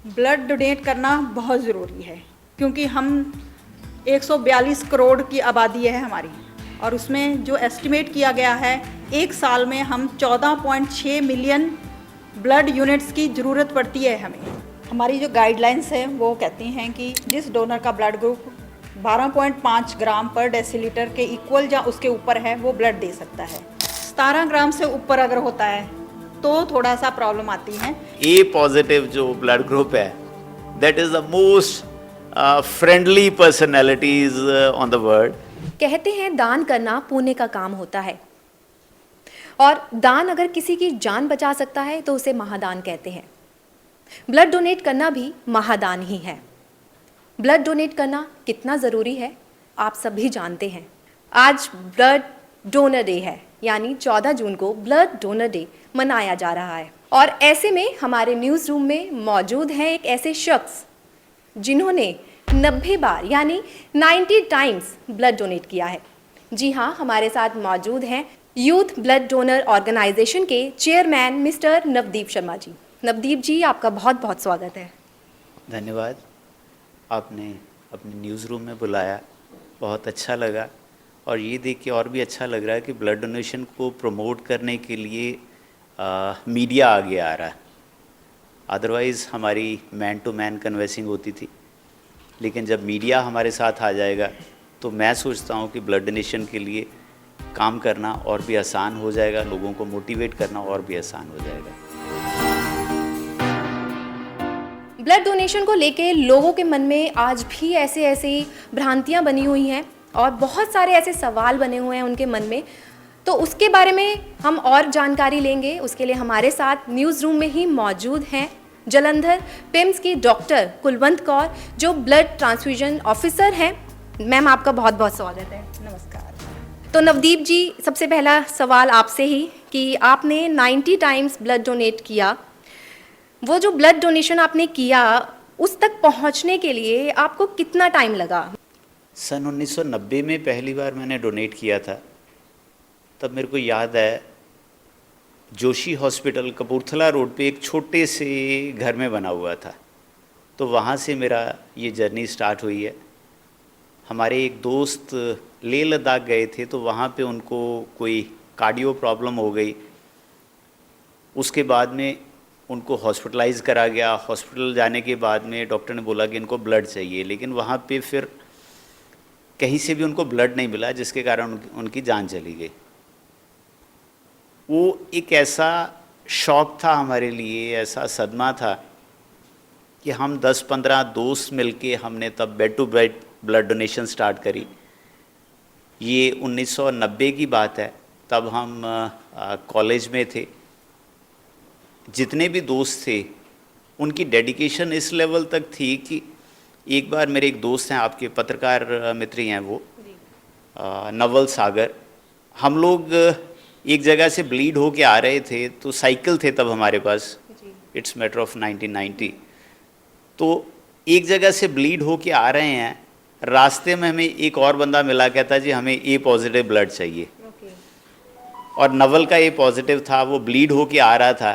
Blood donate करना बहुत ज़रूरी है क्योंकि हम 142 करोड़ की आबादी है हमारी, और उसमें जो एस्टिमेट किया गया है एक साल में हम 14.6 मिलियन ब्लड यूनिट्स की ज़रूरत पड़ती है हमें। हमारी जो गाइडलाइंस है वो कहती हैं कि जिस डोनर का ब्लड ग्रुप 12.5 ग्राम पर डेसीलीटर के इक्वल या उसके ऊपर है वो ब्लड दे सकता है। 17 ग्राम से ऊपर अगर होता है तो थोड़ा सा प्रॉब्लम आती है। ए पॉजिटिव जो ब्लड ग्रुप है, that is the most friendly personalities on the world. कहते हैं दान करना पुण्य का काम होता है, और दान अगर किसी की जान बचा सकता है तो उसे महादान कहते हैं। ब्लड डोनेट करना भी महादान ही है। ब्लड डोनेट करना कितना ज़रूरी है आप सभी जानते हैं। आज ब्लड डोनर डे है, यानी 14 जून को ब्लड डोनर डे मनाया जा रहा है। और ऐसे में हमारे न्यूज़ रूम में मौजूद हैं एक ऐसे शख्स जिन्होंने 90 बार यानी 90 टाइम्स ब्लड डोनेट किया है। जी हाँ, हमारे साथ मौजूद हैं यूथ ब्लड डोनर ऑर्गेनाइजेशन के चेयरमैन मिस्टर नवदीप शर्मा जी। नवदीप जी, आपका बहुत बहुत स्वागत है। धन्यवाद, आपने अपने न्यूज़ रूम में बुलाया, बहुत अच्छा लगा। और ये देख के और भी अच्छा लग रहा है कि ब्लड डोनेशन को प्रमोट करने के लिए मीडिया आगे आ रहा है। अदरवाइज़ हमारी मैन टू मैन कन्वर्सिंग होती थी, लेकिन जब मीडिया हमारे साथ आ जाएगा तो मैं सोचता हूँ कि ब्लड डोनेशन के लिए काम करना और भी आसान हो जाएगा, लोगों को मोटिवेट करना और भी आसान हो जाएगा। ब्लड डोनेशन को लेके लोगों के मन में आज भी ऐसे भ्रांतियां बनी हुई हैं और बहुत सारे ऐसे सवाल बने हुए हैं उनके मन में। तो उसके बारे में हम और जानकारी लेंगे। उसके लिए हमारे साथ न्यूज़ रूम में ही मौजूद हैं जलंधर पिम्स की डॉक्टर कुलवंत कौर, जो ब्लड ट्रांसफ्यूजन ऑफिसर हैं। मैम, आपका बहुत बहुत स्वागत है। नमस्कार। तो नवदीप जी, सबसे पहला सवाल आपसे ही कि आपने 90 टाइम्स ब्लड डोनेट किया, वो जो ब्लड डोनेशन आपने किया उस तक पहुंचने के लिए आपको कितना टाइम लगा? सन 1990 में पहली बार मैंने डोनेट किया था। तब मेरे को याद है जोशी हॉस्पिटल कपूरथला रोड पे एक छोटे से घर में बना हुआ था, तो वहाँ से मेरा ये जर्नी स्टार्ट हुई है। हमारे एक दोस्त लेह लद्दाख गए थे, तो वहाँ पे उनको कोई कार्डियो प्रॉब्लम हो गई। उसके बाद में उनको हॉस्पिटलाइज करा गया। हॉस्पिटल जाने के बाद में डॉक्टर ने बोला कि इनको ब्लड चाहिए, लेकिन वहाँ पे फिर कहीं से भी उनको ब्लड नहीं मिला, जिसके कारण उनकी जान चली गई। वो एक ऐसा शॉक था हमारे लिए, ऐसा सदमा था कि हम 10-15 दोस्त मिलके हमने तब bed to bed blood donation start करी। ये 1990 की बात है। तब हम कॉलेज में थे। जितने भी दोस्त थे उनकी डेडिकेशन इस लेवल तक थी कि एक बार मेरे एक दोस्त हैं, आपके पत्रकार मित्र हैं वो, नवल सागर, हम लोग एक जगह से ब्लीड होके आ रहे थे, तो साइकिल थे तब हमारे पास, इट्स मैटर ऑफ 1990। तो एक जगह से ब्लीड होके आ रहे हैं, रास्ते में हमें एक और बंदा मिला, कहता जी हमें ए पॉजिटिव ब्लड चाहिए। और नवल का ए पॉजिटिव था, वो ब्लीड होके आ रहा था।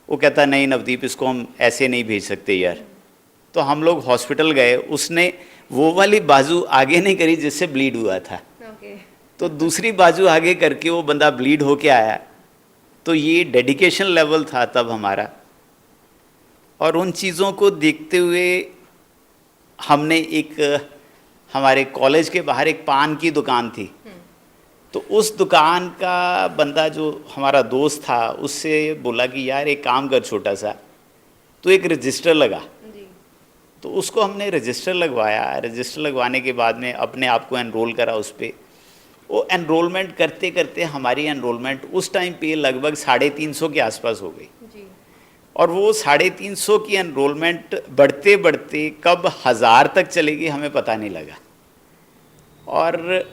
वो कहता नहीं नवदीप, इसको हम ऐसे नहीं भेज सकते यार। तो हम लोग हॉस्पिटल गए, उसने वो वाली बाजू आगे नहीं करी जिससे ब्लीड हुआ था, तो दूसरी बाजू आगे करके वो बंदा ब्लीड होके आया। तो ये डेडिकेशन लेवल था तब हमारा। और उन चीज़ों को देखते हुए हमने हमारे कॉलेज के बाहर एक पान की दुकान थी, तो उस दुकान का बंदा जो हमारा दोस्त था उससे बोला कि यार एक काम कर छोटा सा, तो एक रजिस्टर लगा। तो उसको हमने रजिस्टर लगवाया। रजिस्टर लगवाने के बाद में अपने आप को एनरोल करा उस पर। वो एनरोलमेंट करते करते हमारी एनरोलमेंट उस टाइम पे लगभग 350 के आसपास हो गई। और वो 350 की एनरोलमेंट बढ़ते बढ़ते कब 1000 तक चलेगी हमें पता नहीं लगा। और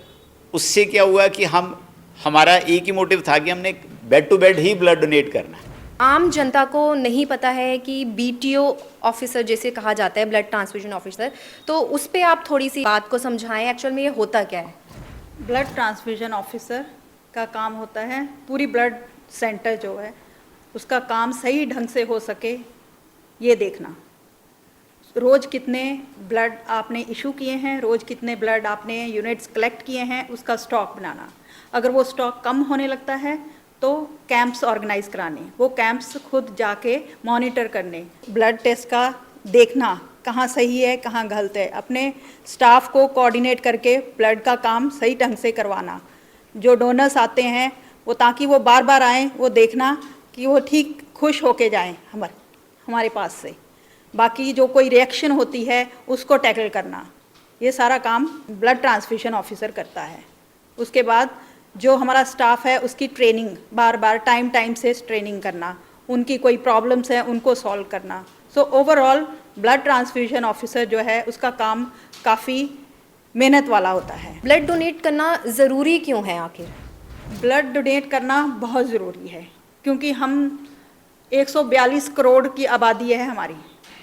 उससे क्या हुआ कि हमारा एक ही मोटिव था कि हमने बेड टू बेड ही ब्लड डोनेट करना है। आम जनता को नहीं पता है कि बीटीओ ऑफिसर जैसे कहा जाता है, ब्लड ट्रांसफ्यूजन ऑफिसर, तो उस पर आप थोड़ी सी बात को समझाएं, एक्चुअल में ये होता क्या है? ब्लड ट्रांसफ्यूजन ऑफिसर का काम होता है पूरी ब्लड सेंटर जो है उसका काम सही ढंग से हो सके ये देखना। रोज़ कितने ब्लड आपने इशू किए हैं, रोज़ कितने ब्लड आपने यूनिट्स कलेक्ट किए हैं, उसका स्टॉक बनाना। अगर वो स्टॉक कम होने लगता है तो कैंप्स ऑर्गेनाइज कराने, वो कैंप्स खुद जाके मॉनिटर करने, ब्लड टेस्ट का देखना कहाँ सही है कहाँ गलत है, अपने स्टाफ को कोऑर्डिनेट करके ब्लड का काम सही ढंग से करवाना। जो डोनर्स आते हैं वो ताकि वो बार बार आएँ, वो देखना कि वो ठीक खुश होके जाएं हमारे पास से। बाकी जो कोई रिएक्शन होती है उसको टैकल करना, ये सारा काम ब्लड ट्रांसफ्यूजन ऑफिसर करता है। उसके बाद जो हमारा स्टाफ है उसकी ट्रेनिंग बार बार टाइम से ट्रेनिंग करना, उनकी कोई प्रॉब्लम्स है उनको सॉल्व करना। So overall blood transfusion officer जो है उसका काम काफ़ी मेहनत वाला होता है। ब्लड डोनेट करना ज़रूरी क्यों है आखिर? ब्लड डोनेट करना बहुत ज़रूरी है क्योंकि हम 142 करोड़ की आबादी है हमारी,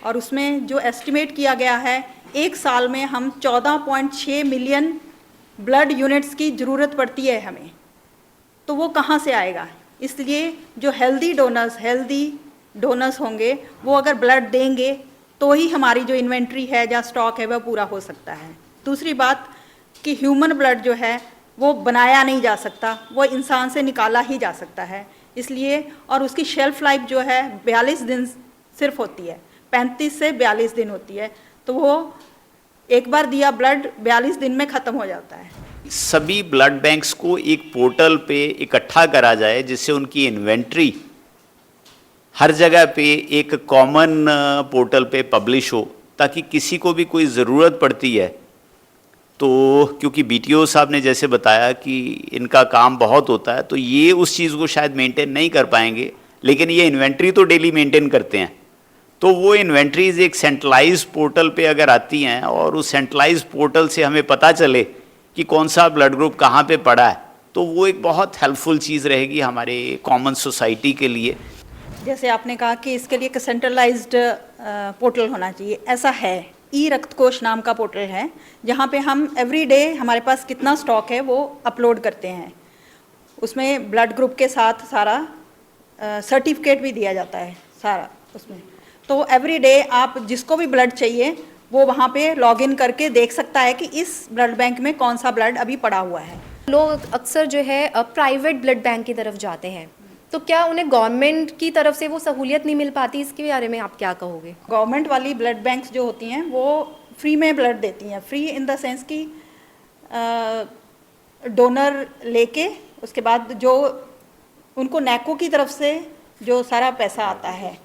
और उसमें जो एस्टिमेट किया गया है एक साल में हम 14.6 मिलियन ब्लड यूनिट्स की ज़रूरत पड़ती है हमें। तो वो कहाँ से आएगा? इसलिए जो हेल्दी डोनर्स होंगे वो अगर ब्लड देंगे तो ही हमारी जो इन्वेंट्री है या स्टॉक है वह पूरा हो सकता है। दूसरी बात कि ह्यूमन ब्लड जो है वो बनाया नहीं जा सकता, वो इंसान से निकाला ही जा सकता है। इसलिए और उसकी शेल्फ लाइफ जो है 42 दिन सिर्फ होती है, 35 से 42 दिन होती है। तो वो एक बार दिया ब्लड 42 दिन में ख़त्म हो जाता है। सभी ब्लड बैंक्स को एक पोर्टल पे इकट्ठा करा जाए जिससे उनकी इन्वेंट्री हर जगह पे एक कॉमन पोर्टल पे पब्लिश हो, ताकि किसी को भी कोई ज़रूरत पड़ती है तो, क्योंकि बीटीओ साहब ने जैसे बताया कि इनका काम बहुत होता है तो ये उस चीज़ को शायद मेंटेन नहीं कर पाएंगे, लेकिन ये इन्वेंट्री तो डेली मेंटेन करते हैं। तो वो इन्वेंट्रीज एक सेंट्रलाइज पोर्टल पे अगर आती हैं और उस सेंट्रलाइज पोर्टल से हमें पता चले कि कौन सा ब्लड ग्रुप कहाँ पे पड़ा है, तो वो एक बहुत हेल्पफुल चीज़ रहेगी हमारे कॉमन सोसाइटी के लिए। जैसे आपने कहा कि इसके लिए एक सेंट्रलाइज्ड पोर्टल होना चाहिए, ऐसा है। ई रक्त कोष नाम का पोर्टल है जहाँ पे हम एवरी डे हमारे पास कितना स्टॉक है वो अपलोड करते हैं। उसमें ब्लड ग्रुप के साथ सारा सर्टिफिकेट भी दिया जाता है सारा उसमें। तो एवरी डे आप जिसको भी ब्लड चाहिए वो वहाँ पे लॉगिन करके देख सकता है कि इस ब्लड बैंक में कौन सा ब्लड अभी पड़ा हुआ है। लोग अक्सर जो है प्राइवेट ब्लड बैंक की तरफ जाते हैं, तो क्या उन्हें गवर्नमेंट की तरफ से वो सहूलियत नहीं मिल पाती? इसके बारे में आप क्या कहोगे? गवर्नमेंट वाली ब्लड बैंक्स जो होती हैं वो फ्री में ब्लड देती हैं। फ्री इन द सेंस कि डोनर लेके उसके बाद जो उनको नैको की तरफ से जो सारा पैसा आता है,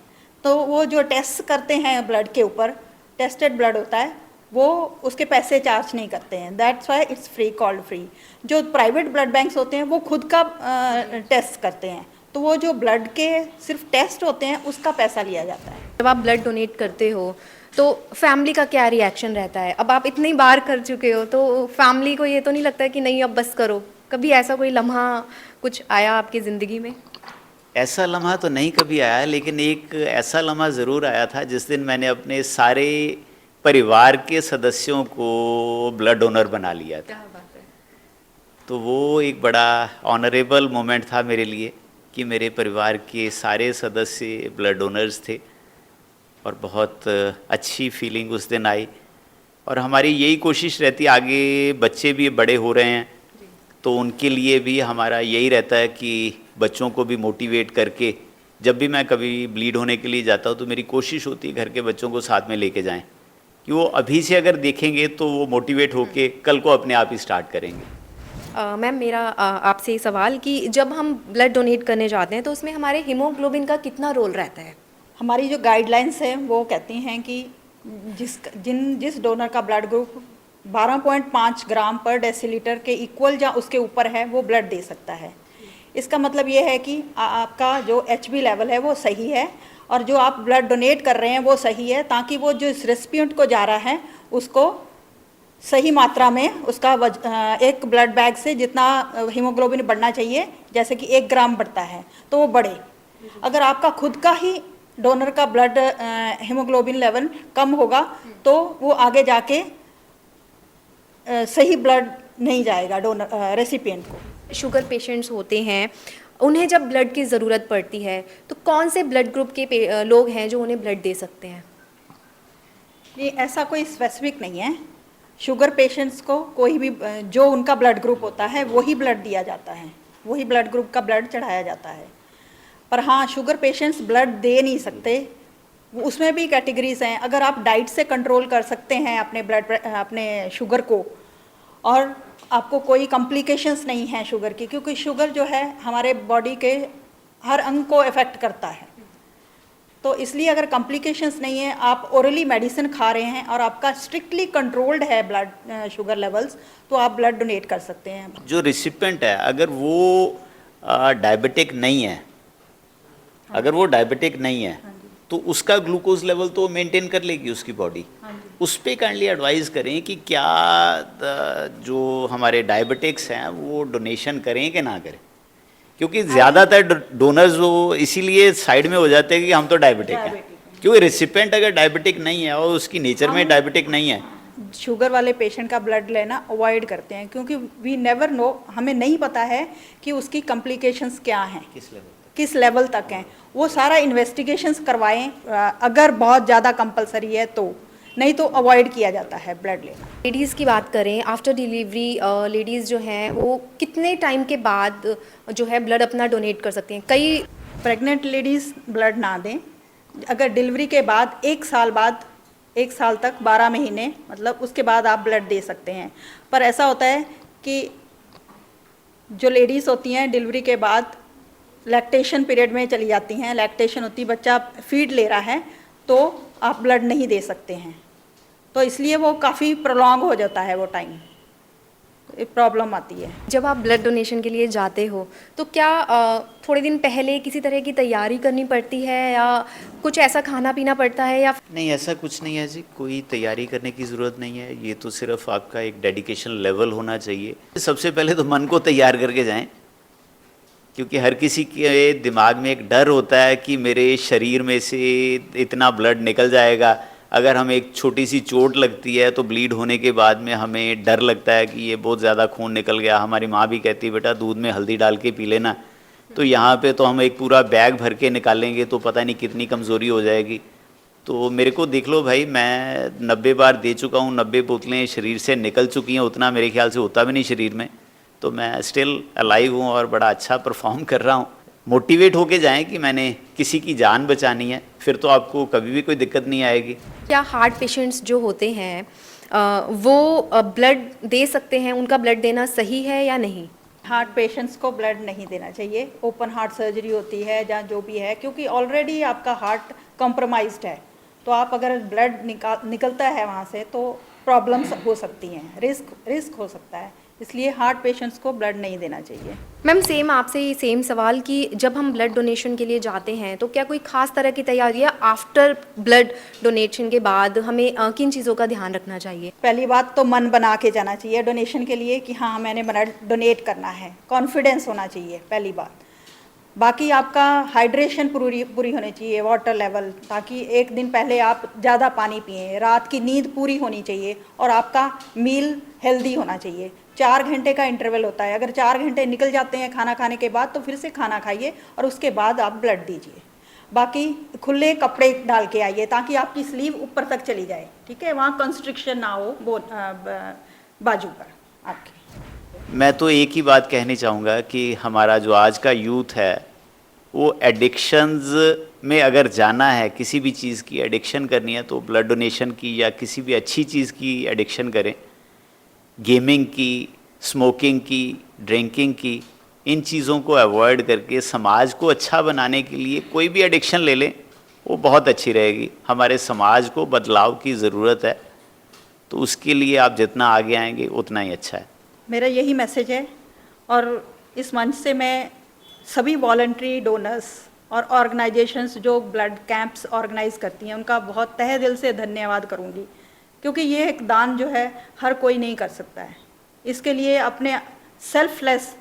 तो वो जो टेस्ट करते हैं ब्लड के ऊपर, टेस्टेड ब्लड होता है, वो उसके पैसे चार्ज नहीं करते हैं। That's why it's free, called free. जो प्राइवेट ब्लड बैंक्स होते हैं वो खुद का टेस्ट करते हैं, तो वो जो ब्लड के सिर्फ टेस्ट होते हैं उसका पैसा लिया जाता है। जब आप ब्लड डोनेट करते हो तो फैमिली का क्या रिएक्शन रहता है? अब आप इतनी बार कर चुके हो तो फैमिली को ये तो नहीं लगता है कि नहीं अब बस करो? कभी ऐसा कोई लम्हा कुछ आया आपकी ज़िंदगी में? ऐसा लम्हा तो नहीं कभी आया, लेकिन एक ऐसा लम्हा ज़रूर आया था जिस दिन मैंने अपने सारे परिवार के सदस्यों को ब्लड डोनर बना लिया था। क्या बात है। तो वो एक बड़ा ऑनरेबल मोमेंट था मेरे लिए कि मेरे परिवार के सारे सदस्य ब्लड डोनर्स थे, और बहुत अच्छी फीलिंग उस दिन आई। और हमारी यही कोशिश रहती, आगे बच्चे भी बड़े हो रहे हैं तो उनके लिए भी हमारा यही रहता है कि बच्चों को भी मोटिवेट करके, जब भी मैं कभी ब्लीड होने के लिए जाता हूँ तो मेरी कोशिश होती है घर के बच्चों को साथ में लेके जाएं, कि वो अभी से अगर देखेंगे तो वो मोटिवेट होके कल को अपने आप ही स्टार्ट करेंगे। मैम मेरा आपसे ये सवाल कि जब हम ब्लड डोनेट करने जाते हैं तो उसमें हमारे हीमोग्लोबिन का कितना रोल रहता है? हमारी जो गाइडलाइंस है वो कहती हैं कि जिस डोनर का ब्लड ग्रुप 12.5 ग्राम पर डेसीलीटर के इक्वल या उसके ऊपर है वो ब्लड दे सकता है। इसका मतलब ये है कि आपका जो HB लेवल है वो सही है और जो आप ब्लड डोनेट कर रहे हैं वो सही है, ताकि वो जो इस रेसिपिएंट को जा रहा है उसको सही मात्रा में उसका एक ब्लड बैग से जितना हीमोग्लोबिन बढ़ना चाहिए, जैसे कि 1 ग्राम बढ़ता है तो वो बढ़े। अगर आपका खुद का ही डोनर का ब्लड हीमोग्लोबिन लेवल कम होगा तो वो आगे जाके सही ब्लड नहीं जाएगा डोनर रेसिपिएंट को। शुगर पेशेंट्स होते हैं, उन्हें जब ब्लड की ज़रूरत पड़ती है तो कौन से ब्लड ग्रुप के लोग हैं जो उन्हें ब्लड दे सकते हैं? नहीं, ऐसा कोई स्पेसिफिक नहीं है। शुगर पेशेंट्स को कोई भी जो उनका ब्लड ग्रुप होता है वही ब्लड दिया जाता है, वही ब्लड ग्रुप का ब्लड चढ़ाया जाता है। पर हाँ, शुगर पेशेंट्स ब्लड दे नहीं सकते, उसमें भी कैटेगरीज हैं। अगर आप डाइट से कंट्रोल कर सकते हैं अपने शुगर को, और आपको कोई कॉम्प्लिकेशंस नहीं है शुगर की, क्योंकि शुगर जो है हमारे बॉडी के हर अंग को अफेक्ट करता है, तो इसलिए अगर कॉम्प्लिकेशंस नहीं है, आप ओरली मेडिसिन खा रहे हैं और आपका स्ट्रिक्टली कंट्रोल्ड है ब्लड शुगर लेवल्स, तो आप ब्लड डोनेट कर सकते हैं। जो रिसिपेंट है अगर वो डायबिटिक नहीं है, अगर वो डायबिटिक नहीं है तो उसका ग्लूकोज लेवल तो मेंटेन कर लेगी उसकी बॉडी। उस पर काइंडली एडवाइस करें कि क्या जो हमारे डायबिटिक्स हैं वो डोनेशन करें कि ना करें, क्योंकि ज़्यादातर डोनर्स वो इसीलिए साइड में हो जाते हैं कि हम तो डायबिटिक हैं, क्योंकि रिसिपेंट अगर डायबिटिक नहीं है और उसकी नेचर में डायबिटिक नहीं है, शुगर वाले पेशेंट का ब्लड लेना अवॉइड करते हैं, क्योंकि वी नेवर नो, हमें नहीं पता है कि उसकी कॉम्प्लिकेशंस क्या हैं, किस लेवल तक हैं। वो सारा इन्वेस्टिगेशंस करवाएं, अगर बहुत ज़्यादा कंपलसरी है तो, नहीं तो अवॉइड किया जाता है ब्लड लेना। लेडीज़ की बात करें, आफ्टर डिलीवरी लेडीज़ जो हैं वो कितने टाइम के बाद जो है ब्लड अपना डोनेट कर सकती हैं? कई प्रेग्नेंट लेडीज़ ब्लड ना दें, अगर डिलीवरी के बाद 1 साल बाद, 1 साल तक 12 महीने, मतलब उसके बाद आप ब्लड दे सकते हैं। पर ऐसा होता है कि जो लेडीज़ होती हैं डिलीवरी के बाद लैक्टेशन पीरियड में चली जाती हैं, लैक्टेशन होती, बच्चा फीड ले रहा है, तो आप ब्लड नहीं दे सकते हैं, तो इसलिए वो काफ़ी प्रोलॉन्ग हो जाता है वो टाइम, एक प्रॉब्लम आती है। जब आप ब्लड डोनेशन के लिए जाते हो तो क्या थोड़े दिन पहले किसी तरह की तैयारी करनी पड़ती है या कुछ ऐसा खाना पीना पड़ता है या नहीं ऐसा कुछ नहीं है जी, कोई तैयारी करने की ज़रूरत नहीं है। ये तो सिर्फ आपका एक डेडिकेशन लेवल होना चाहिए। सबसे पहले तो मन को तैयार करके जाएं, क्योंकि हर किसी के दिमाग में एक डर होता है कि मेरे शरीर में से इतना ब्लड निकल जाएगा। अगर हमें एक छोटी सी चोट लगती है तो ब्लीड होने के बाद में हमें डर लगता है कि ये बहुत ज़्यादा खून निकल गया। हमारी माँ भी कहती है बेटा दूध में हल्दी डाल के पी लेना, तो यहाँ पे तो हम एक पूरा बैग भर के निकालेंगे तो पता नहीं कितनी कमज़ोरी हो जाएगी। तो मेरे को देख लो भाई, मैं 90 बार दे चुका हूँ, 90 बोतलें शरीर से निकल चुकी हैं, उतना मेरे ख्याल से होता भी नहीं शरीर में, तो मैं स्टिल अलाइव हूँ और बड़ा अच्छा परफॉर्म कर रहा हूँ। मोटिवेट होके जाएं कि मैंने किसी की जान बचानी है, फिर तो आपको कभी भी कोई दिक्कत नहीं आएगी। क्या हार्ट पेशेंट्स जो होते हैं वो ब्लड दे सकते हैं? उनका ब्लड देना सही है या नहीं? हार्ट पेशेंट्स को ब्लड नहीं देना चाहिए, ओपन हार्ट सर्जरी होती है जहाँ जो भी है, क्योंकि ऑलरेडी आपका हार्ट कॉम्प्रोमाइज्ड है, तो आप अगर ब्लड निकलता है वहाँ से तो प्रॉब्लम्स हो सकती हैं, रिस्क हो सकता है, इसलिए हार्ट पेशेंट्स को ब्लड नहीं देना चाहिए। मैम सेम आपसे ये सेम सवाल कि जब हम ब्लड डोनेशन के लिए जाते हैं तो क्या कोई खास तरह की तैयारी है आफ्टर ब्लड डोनेशन के बाद हमें किन चीज़ों का ध्यान रखना चाहिए? पहली बात तो मन बना के जाना चाहिए डोनेशन के लिए कि हाँ मैंने ब्लड डोनेट करना है, कॉन्फिडेंस होना चाहिए पहली बात। बाकी आपका हाइड्रेशन पूरी होनी चाहिए, वाटर लेवल, ताकि एक दिन पहले आप ज़्यादा पानी पिएं, रात की नींद पूरी होनी चाहिए और आपका मील हेल्दी होना चाहिए। 4 घंटे का इंटरवल होता है, अगर 4 घंटे निकल जाते हैं खाना खाने के बाद तो फिर से खाना खाइए और उसके बाद आप ब्लड दीजिए। बाकी खुले कपड़े डाल के आइए ताकि आपकी स्लीव ऊपर तक चली जाए, ठीक है, वहाँ कंस्ट्रिक्शन ना हो बाजू पर आपके। मैं तो एक ही बात कहनी चाहूँगा कि हमारा जो आज का यूथ है वो एडिक्शंस में अगर जाना है, किसी भी चीज़ की एडिक्शन करनी है तो ब्लड डोनेशन की या किसी भी अच्छी चीज़ की एडिक्शन करें। गेमिंग की, स्मोकिंग की, ड्रिंकिंग की, इन चीज़ों को अवॉइड करके समाज को अच्छा बनाने के लिए कोई भी एडिक्शन ले लें वो बहुत अच्छी रहेगी। हमारे समाज को बदलाव की ज़रूरत है, तो उसके लिए आप जितना आगे आएंगे उतना ही अच्छा है। मेरा यही मैसेज है और इस मंच से मैं सभी वॉलंटरी डोनर्स और ऑर्गेनाइजेशंस जो ब्लड कैंप्स ऑर्गेनाइज करती हैं उनका बहुत तहे दिल से धन्यवाद करूंगी, क्योंकि ये एक दान जो है हर कोई नहीं कर सकता है। इसके लिए अपने सेल्फलेस,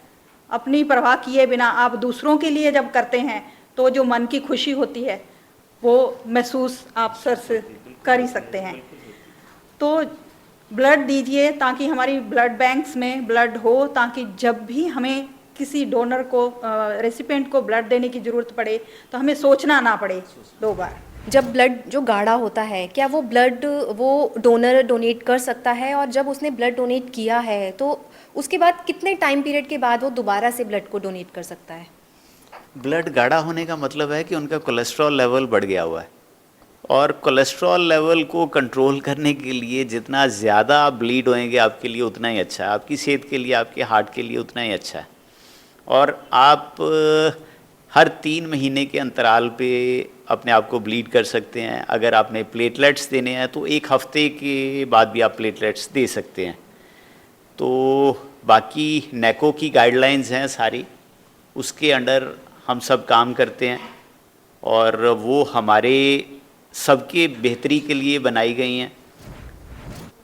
अपनी परवाह किए बिना आप दूसरों के लिए जब करते हैं तो जो मन की खुशी होती है वो महसूस आप सर से कर ही सकते हैं। तो ब्लड दीजिए ताकि हमारी ब्लड बैंक्स में ब्लड हो, ताकि जब भी हमें किसी डोनर को रेसिपिएंट को ब्लड देने की ज़रूरत पड़े तो हमें सोचना ना पड़े 2 बार। जब ब्लड जो गाढ़ा होता है, क्या वो ब्लड वो डोनर डोनेट कर सकता है, और जब उसने ब्लड डोनेट किया है तो उसके बाद कितने टाइम पीरियड के बाद वो दोबारा से ब्लड को डोनेट कर सकता है? ब्लड गाढ़ा होने का मतलब है कि उनका कोलेस्ट्रॉल लेवल बढ़ गया हुआ है, और कोलेस्ट्रॉल लेवल को कंट्रोल करने के लिए जितना ज़्यादा आप ब्लीड होएंगे आपके लिए उतना ही अच्छा है, आपकी सेहत के लिए, आपके हार्ट के लिए उतना ही अच्छा है। और आप हर 3 महीने के अंतराल पे अपने आप को ब्लीड कर सकते हैं। अगर आपने प्लेटलेट्स देने हैं तो 1 हफ्ते के बाद भी आप प्लेटलेट्स दे सकते हैं। तो बाकी नेको की गाइडलाइंस हैं सारी, उसके अंडर हम सब काम करते हैं, और वो हमारे सबके बेहतरी के लिए बनाई गई हैं।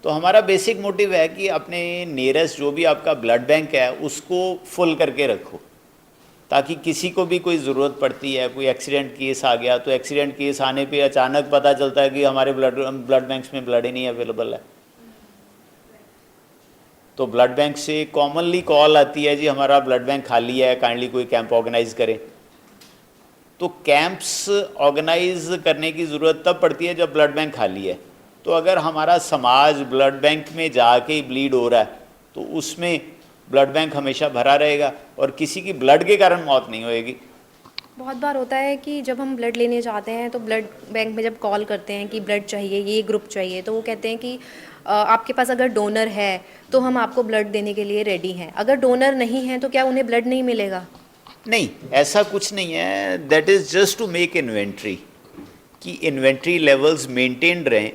तो हमारा बेसिक मोटिव है कि अपने नियरेस्ट जो भी आपका ब्लड बैंक है उसको फुल करके रखो, ताकि किसी को भी कोई ज़रूरत पड़ती है, कोई एक्सीडेंट केस आ गया तो एक्सीडेंट केस आने पे अचानक पता चलता है कि हमारे ब्लड बैंक्स में ब्लड ही नहीं अवेलेबल है, तो ब्लड बैंक से कॉमनली कॉल आती है जी हमारा ब्लड बैंक खाली है, काइंडली कोई कैंप ऑर्गेनाइज करें। तो कैंप्स ऑर्गेनाइज करने की ज़रूरत तब पड़ती है जब ब्लड बैंक खाली है। तो अगर हमारा समाज ब्लड बैंक में जाके ही ब्लीड हो रहा है तो उसमें ब्लड बैंक हमेशा भरा रहेगा और किसी की ब्लड के कारण मौत नहीं होएगी। बहुत बार होता है कि जब हम ब्लड लेने जाते हैं तो ब्लड बैंक में जब कॉल करते हैं कि ब्लड चाहिए, ये ग्रुप चाहिए, तो वो कहते हैं कि आपके पास अगर डोनर है तो हम आपको ब्लड देने के लिए रेडी हैं। अगर डोनर नहीं है तो क्या उन्हें ब्लड नहीं मिलेगा? नहीं, ऐसा कुछ नहीं है। That is just to make inventory, कि इन्वेंट्री लेवल्स मेंटेन रहें।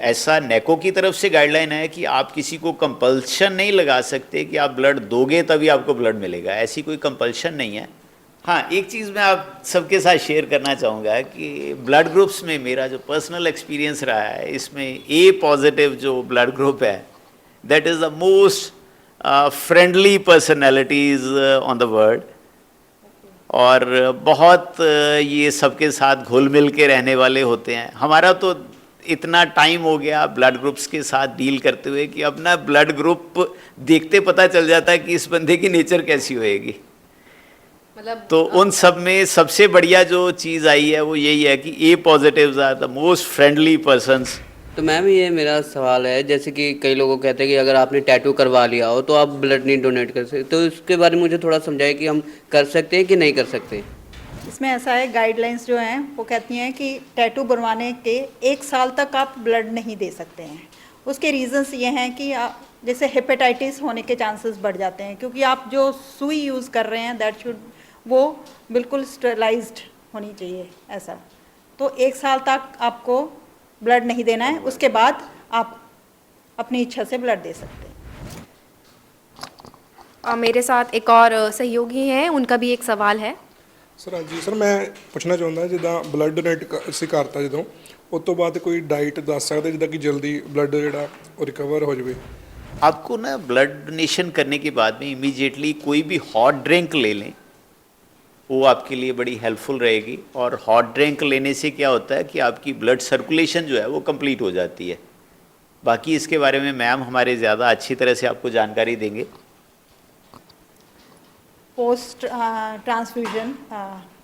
ऐसा नेको की तरफ से गाइडलाइन है कि आप किसी को कंपल्शन नहीं लगा सकते कि आप ब्लड दोगे तभी आपको ब्लड मिलेगा, ऐसी कोई कंपल्शन नहीं है। हाँ, एक चीज़ मैं आप सबके साथ शेयर करना चाहूँगा कि ब्लड ग्रुप्स में मेरा जो पर्सनल एक्सपीरियंस रहा है, इसमें ए पॉजिटिव जो ब्लड ग्रुप है that is the most friendly personalities on the world, और बहुत ये सबके साथ घुल मिल के रहने वाले होते हैं। हमारा तो इतना टाइम हो गया ब्लड ग्रुप्स के साथ डील करते हुए कि अपना ब्लड ग्रुप देखते पता चल जाता है कि इस बंदे की नेचर कैसी होएगी। मतलब तो उन सब में सबसे बढ़िया जो चीज़ आई है वो यही है कि A positives are the most friendly persons. तो मैम ये मेरा सवाल है, जैसे कि कई लोगों कहते हैं कि अगर आपने टैटू करवा लिया हो तो आप ब्लड नहीं डोनेट कर सकते, तो इसके बारे में मुझे थोड़ा समझाइए कि हम कर सकते हैं कि नहीं कर सकते। इसमें ऐसा है, गाइडलाइंस जो हैं वो कहती हैं कि टैटू बनवाने के 1 साल तक आप ब्लड नहीं दे सकते हैं। उसके रीज़न्स ये हैं कि जैसे हेपेटाइटिस होने के चांसेस बढ़ जाते हैं, क्योंकि आप जो सुई यूज़ कर रहे हैं दैट शुड वो बिल्कुल स्टेरिलाइज्ड होनी चाहिए ऐसा। तो 1 साल तक आपको ब्लड नहीं देना है, उसके बाद आप अपनी इच्छा से ब्लड दे सकते हैं। मेरे साथ एक और सहयोगी हैं, उनका भी एक सवाल है। ਸਰ ਹਾਂਜੀ ਸਰ, ਮੈਂ ਪੁੱਛਣਾ ਚਾਹੁੰਦਾ ਜਿੱਦਾਂ ਬਲੱਡ ਡੋਨੇਟ ਅਸੀਂ ਕਰਤਾ ਜਦੋਂ ਉਸ ਤੋਂ ਬਾਅਦ ਕੋਈ ਡਾਈਟ ਦੱਸ ਸਕਦੇ ਜਿੱਦਾਂ ਕਿ ਜਲਦੀ ਬਲੱਡ ਜਿਹੜਾ ਉਹ ਰਿਕਵਰ ਹੋ ਜਾਵੇ? आपको ना ब्लड डोनेशन करने के बाद में इमीडिएटली कोई भी हॉट ड्रिंक ले लें, वो आपके लिए बड़ी हेल्पफुल रहेगी। और हॉट ड्रिंक लेने से क्या होता है कि आपकी ब्लड सर्कुलेशन जो है वो कंप्लीट हो जाती है। बाकी इसके बारे में मैम हमारे ज़्यादा अच्छी तरह से आपको जानकारी देंगे। पोस्ट ट्रांसफ्यूजन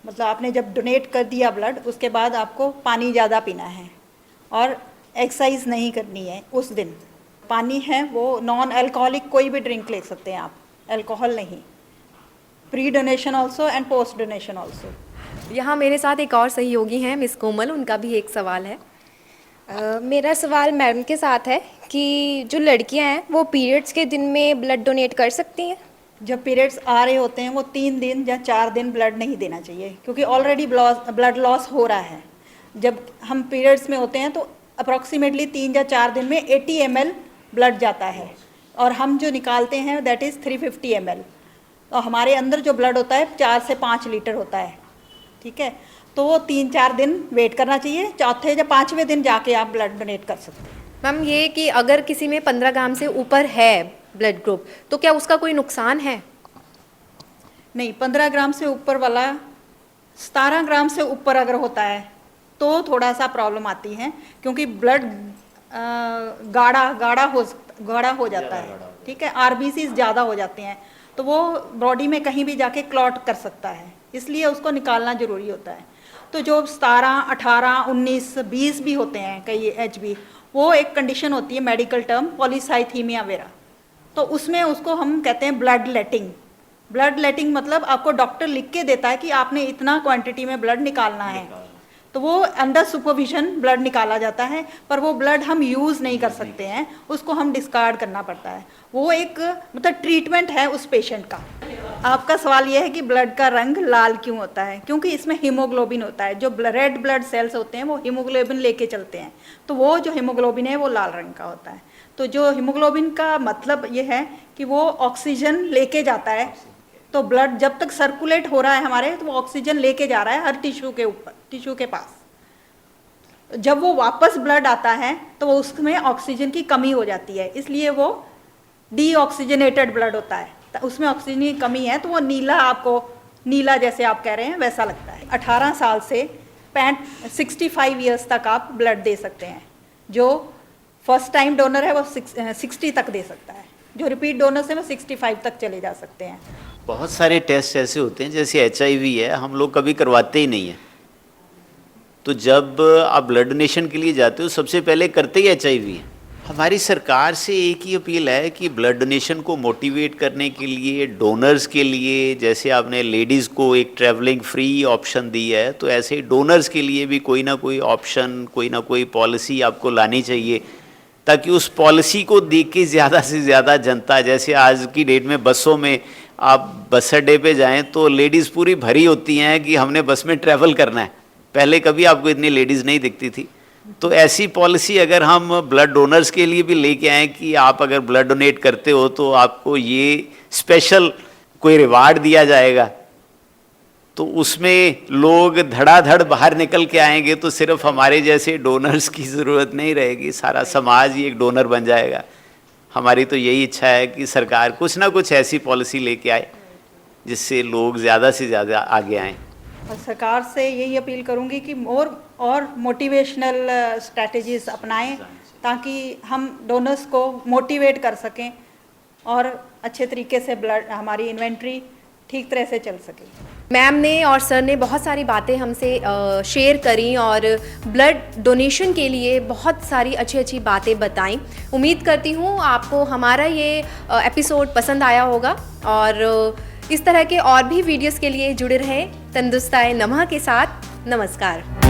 मतलब आपने जब डोनेट कर दिया ब्लड, उसके बाद आपको पानी ज़्यादा पीना है और एक्सरसाइज नहीं करनी है उस दिन। पानी है वो नॉन अल्कोहलिक कोई भी ड्रिंक ले सकते हैं आप, अल्कोहल नहीं। Pre donation also and post donation also. यहाँ मेरे साथ एक और सहयोगी हैं, मिस कोमल, उनका भी एक सवाल है। मेरा सवाल मैडम के साथ है कि जो लड़कियां हैं वो पीरियड्स के दिन में ब्लड डोनेट कर सकती हैं? जब पीरियड्स आ रहे होते हैं वो 3 दिन या 4 दिन ब्लड नहीं देना चाहिए, क्योंकि ऑलरेडी ब्लड लॉस हो रहा है। जब हम पीरियड्स में होते हैं तो अप्रॉक्सीमेटली 3 या 4 दिन में 80 ml ब्लड जाता है, और हम जो निकालते हैं दैट इज़ 350 ml। तो हमारे अंदर जो ब्लड होता है 4 से 5 लीटर होता है, ठीक है। तो वो 3-4 दिन वेट करना चाहिए, चौथे या 5वें दिन जाके आप ब्लड डोनेट कर सकते हैं। मैम ये कि अगर किसी में 15 ग्राम से ऊपर है ब्लड ग्रुप तो क्या उसका कोई नुकसान है? नहीं, 15 ग्राम से ऊपर वाला 17 ग्राम से ऊपर अगर होता है तो थोड़ा सा प्रॉब्लम आती है, क्योंकि ब्लड गाढ़ा हो जाता है, ठीक है। आरबीसीज ज़्यादा हो जाते हैं तो वो बॉडी में कहीं भी जाके क्लॉट कर सकता है, इसलिए उसको निकालना ज़रूरी होता है। तो जो 17, 18, 19, 20 भी होते हैं कई एच भी, वो एक कंडीशन होती है मेडिकल टर्म पॉलीसाइथीमिया वेरा, तो उसमें उसको हम कहते हैं ब्लड लेटिंग। ब्लड लेटिंग मतलब आपको डॉक्टर लिख के देता है कि आपने इतना क्वांटिटी में ब्लड निकालना है, तो वो अंडर सुपरविजन ब्लड निकाला जाता है, पर वो ब्लड हम यूज़ नहीं कर सकते हैं, उसको हम डिस्कार्ड करना पड़ता है। वो एक मतलब ट्रीटमेंट है उस पेशेंट का। आपका सवाल ये है कि ब्लड का रंग लाल क्यों होता है? क्योंकि इसमें हीमोग्लोबिन होता है, जो रेड ब्लड सेल्स होते हैं वो हीमोग्लोबिन लेके चलते हैं, तो वो जो हीमोग्लोबिन है वो लाल रंग का होता है। तो जो हीमोग्लोबिन का मतलब ये है कि वो ऑक्सीजन लेके जाता है, तो ब्लड जब तक सर्कुलेट हो रहा है हमारे, तो वो ऑक्सीजन लेके जा रहा है हर टिश्यू के ऊपर, टिश्यू के पास। जब वो वापस ब्लड आता है तो वो उसमें ऑक्सीजन की कमी हो जाती है, इसलिए वो डीऑक्सीजनेटेड ब्लड होता है, तो उसमें ऑक्सीजन की कमी है, तो वो नीला, आपको नीला जैसे आप कह रहे हैं वैसा लगता है। 18 साल से 65 ईयर्स तक आप ब्लड दे सकते हैं। जो फर्स्ट टाइम डोनर है वो 60 तक दे सकता है, जो रिपीट डोनर से वो 65 तक चले जा सकते हैं। बहुत सारे टेस्ट ऐसे होते हैं, जैसे HIV है, हम लोग कभी करवाते ही नहीं हैं। तो जब आप ब्लड डोनेशन के लिए जाते हो सबसे पहले करते ही HIV है। हमारी सरकार से एक ही अपील है कि ब्लड डोनेशन को मोटिवेट करने के लिए, डोनर्स के लिए, जैसे आपने लेडीज़ को एक ट्रैवलिंग फ्री ऑप्शन दी है, तो ऐसे डोनर्स के लिए भी कोई ना कोई ऑप्शन, कोई ना कोई पॉलिसी आपको लानी चाहिए, ताकि उस पॉलिसी को देख के ज़्यादा से ज़्यादा जनता, जैसे आज की डेट में बसों में आप बस अड्डे पे जाएं तो लेडीज़ पूरी भरी होती हैं कि हमने बस में ट्रैवल करना है। पहले कभी आपको इतनी लेडीज़ नहीं दिखती थी। तो ऐसी पॉलिसी अगर हम ब्लड डोनर्स के लिए भी लेके आएँ कि आप अगर ब्लड डोनेट करते हो तो आपको ये स्पेशल कोई रिवार्ड दिया जाएगा, तो उसमें लोग धड़ाधड़ बाहर निकल के आएंगे, तो सिर्फ हमारे जैसे डोनर्स की ज़रूरत नहीं रहेगी, सारा समाज ही एक डोनर बन जाएगा। हमारी तो यही इच्छा है कि सरकार कुछ ना कुछ ऐसी पॉलिसी लेके आए जिससे लोग ज़्यादा से ज़्यादा आगे आएँ। और सरकार से यही अपील करूंगी कि और मोटिवेशनल स्ट्रैटेजीज अपनाएं, ताकि हम डोनर्स को मोटिवेट कर सकें और अच्छे तरीके से ब्लड, हमारी इन्वेंट्री ठीक तरह से चल सके। मैम ने और सर ने बहुत सारी बातें हमसे शेयर करी और ब्लड डोनेशन के लिए बहुत सारी अच्छी अच्छी बातें बताई। उम्मीद करती हूँ आपको हमारा ये एपिसोड पसंद आया होगा और इस तरह के और भी वीडियोस के लिए जुड़े रहें तंदुरुस्ताए नमः के साथ। नमस्कार।